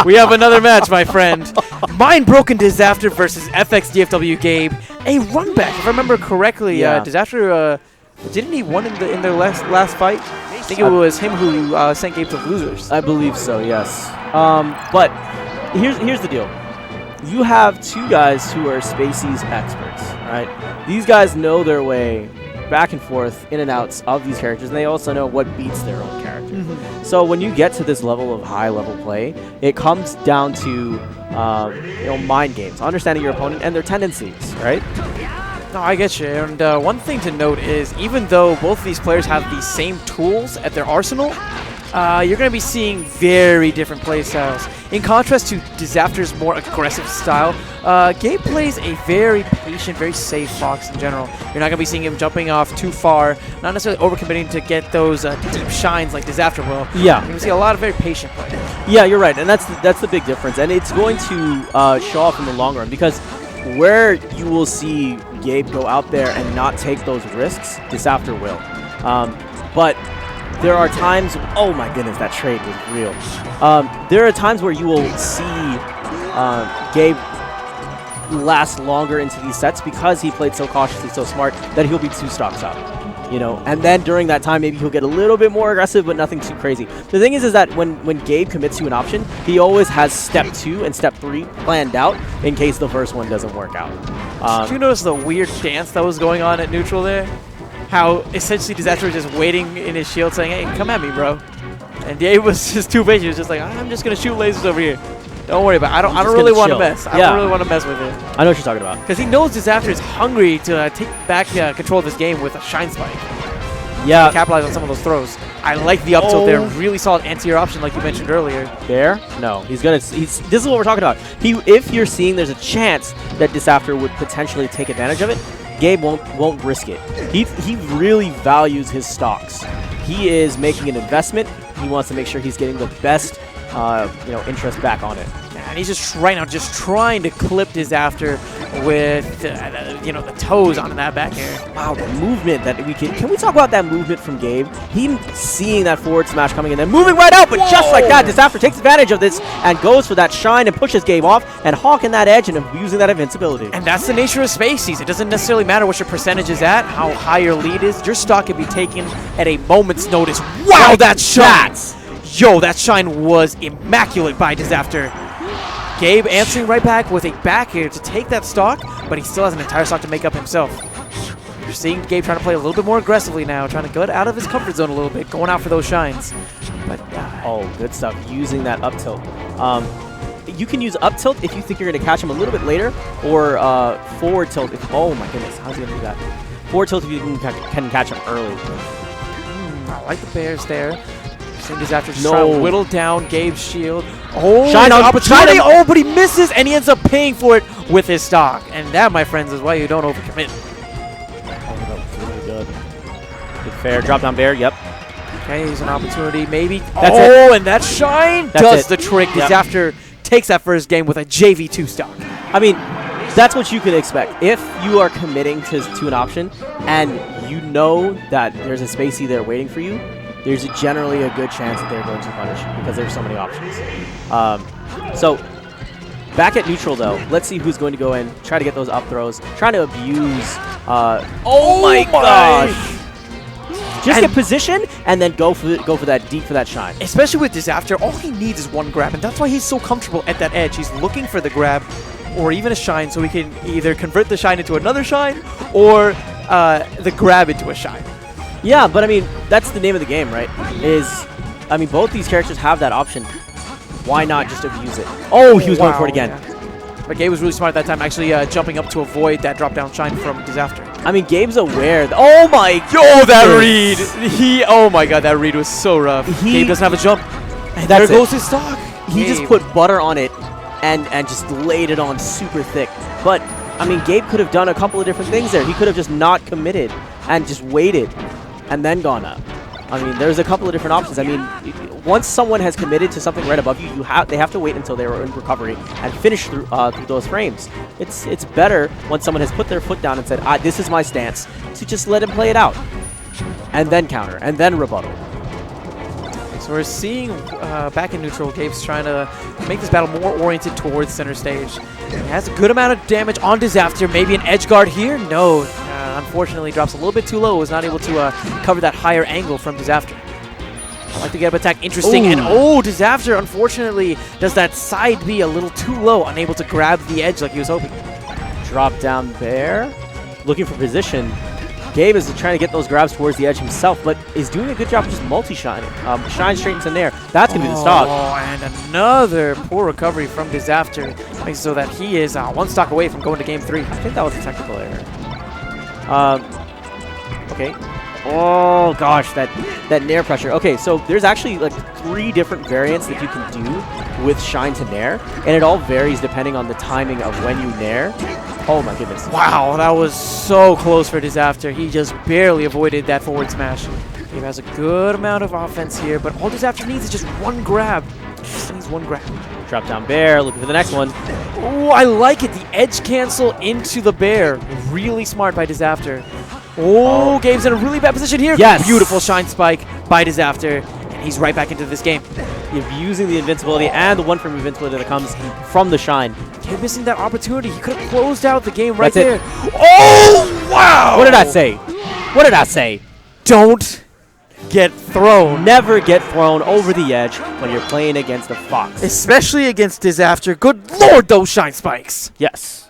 We have another match, my friend. Mind Broken Disafter versus FX DFW Gabe. A run back, if I remember correctly. Disafter, didn't he win in their last fight? I think it was him who sent Gabe to losers. I believe so, yes. But here's the deal. You have two guys who are Spaceys experts, right? These guys know their way back and forth, in and outs of these characters, and they also know what beats their own character. So when you get to this level of high-level play, it comes down to mind games, understanding your opponent and their tendencies, right? No, I get you. And one thing to note is, even though both of these players have the same tools at their arsenal, you're going to be seeing very different play styles. In contrast to Disafter's more aggressive style, Gabe plays a very patient, very safe Fox in general. You're not going to be seeing him jumping off too far, not necessarily overcommitting to get those deep shines like Disafter will. Yeah. You're going to see a lot of very patient play. Yeah, you're right, and that's the big difference. And it's going to show off in the long run, because where you will see Gabe go out there and not take those risks, Disafter will. But there are times, oh my goodness, that trade was real. There are times where you will see Gabe last longer into these sets because he played so cautiously, so smart, that he'll be 2 stocks up. And then during that time, maybe he'll get a little bit more aggressive, but nothing too crazy. The thing is that when Gabe commits to an option, he always has step 2 and step 3 planned out in case the first one doesn't work out. Did you notice the weird dance that was going on at neutral there? How essentially Disafter was just waiting in his shield saying, hey, come at me, bro. And Gabe was just too patient. He was just like, I'm just going to shoot lasers over here. Don't worry about it. I don't really want to mess. I don't really want to mess with it. I know what you're talking about. Because he knows Disafter is hungry to take back control of this game with a Shine Spike. Yeah. Capitalize on some of those throws. I like the up tilt there. Really solid anti-air option like you mentioned earlier. There? No. This is what we're talking about. If you're seeing there's a chance that Disafter would potentially take advantage of it, Gabe won't risk it. He really values his stocks. He is making an investment. He wants to make sure he's getting the best interest back on it. And he's just right now trying to clip Disafter with the toes on that back air. Wow, the movement that can we talk about that movement from Gabe? He seeing that forward smash coming and then moving right out, but just like that, Disafter takes advantage of this and goes for that shine and pushes Gabe off and hawking that edge and using that invincibility. And that's the nature of Spaceys. It doesn't necessarily matter what your percentage is at, how high your lead is. Your stock can be taken at a moment's notice. Wow, like that shine! Yo, that shine was immaculate by Disafter. Gabe answering right back with a back air to take that stock, but he still has an entire stock to make up himself. You're seeing Gabe trying to play a little bit more aggressively now, trying to get out of his comfort zone a little bit, going out for those shines. But oh, good stuff. Using that up tilt. You can use up tilt if you think you're going to catch him a little bit later, or forward tilt. Oh my goodness, how's he going to do that? Forward tilt if you can catch him early. I like the bears there. Seeing Disafter just trying to whittle down Gabe's shield. Oh, shine on opportunity! Oh, but he misses, and he ends up paying for it with his stock. And that, my friends, is why you don't overcommit. Oh, that was really good. Good fair. Drop down bear, yep. Okay, here's an opportunity, maybe. That's it. And that shine does the trick. Disafter takes that first game with a JV2 stock. I mean, that's what you could expect. If you are committing to an option, and you know that there's a Spacey there waiting for you, there's generally a good chance that they're going to punish you because there's so many options. So back at neutral though, let's see who's going to go in, try to get those up throws, trying to abuse. Oh my gosh! Just get position and then go for that deep for that shine. Especially with Disafter, all he needs is one grab, and that's why he's so comfortable at that edge. He's looking for the grab or even a shine, so he can either convert the shine into another shine or the grab into a shine. Yeah, but I mean, that's the name of the game, right? Both these characters have that option. Why not just abuse it? Oh, he was going for it again. Yeah. But Gabe was really smart at that time, actually jumping up to avoid that drop-down shine from Disafter. I mean, Gabe's aware. Oh my god! Yo, that read! Oh my god, that read was so rough. Gabe doesn't have a jump. And there goes his stock. He just put butter on it and just laid it on super thick. But, I mean, Gabe could have done a couple of different things there. He could have just not committed and just waited and then gone up. I mean, there's a couple of different options. I mean, once someone has committed to something right above you, they have to wait until they are in recovery and finish through those frames. It's better when someone has put their foot down and said, this is my stance, to just let him play it out. And then counter, and then rebuttal. So we're seeing back in neutral, Gabe's trying to make this battle more oriented towards center stage. He has a good amount of damage on Disafter. Maybe an edge guard here? No. Unfortunately, drops a little bit too low. Was not able to cover that higher angle from Disafter. I like the get up attack. Interesting. Ooh. And Disafter, unfortunately, does that side B a little too low. Unable to grab the edge like he was hoping. Drop down there. Looking for position. Gabe is trying to get those grabs towards the edge himself, but is doing a good job of just multi-shining. Shine straight into Nair. That's going to be the stock. Oh, and another poor recovery from Disafter. Makes it so that he is one stock away from going to game 3. I think that was a technical error. Okay. Oh, gosh, that Nair pressure. Okay, so there's actually like 3 different variants that you can do with Shine to Nair, and it all varies depending on the timing of when you Nair. Oh my goodness. Wow, that was so close for Disafter. He just barely avoided that forward smash. He has a good amount of offense here, but all Disafter needs is just one grab. Just needs one grab. Drop down bear, looking for the next one. Oh, I like it. The edge cancel into the bear. Really smart by Disafter. Oh, Gabe's in a really bad position here. Yes. Beautiful shine spike by Disafter. And he's right back into this game. Using the invincibility and the one from invincibility that comes from the shine. Gabe missing that opportunity. He could have closed out the game right That's there. Oh, wow. What did I say? What did I say? Don't get thrown. Never get thrown over the edge when you're playing against a fox. Especially against Disafter. Good lord, those shine spikes. Yes.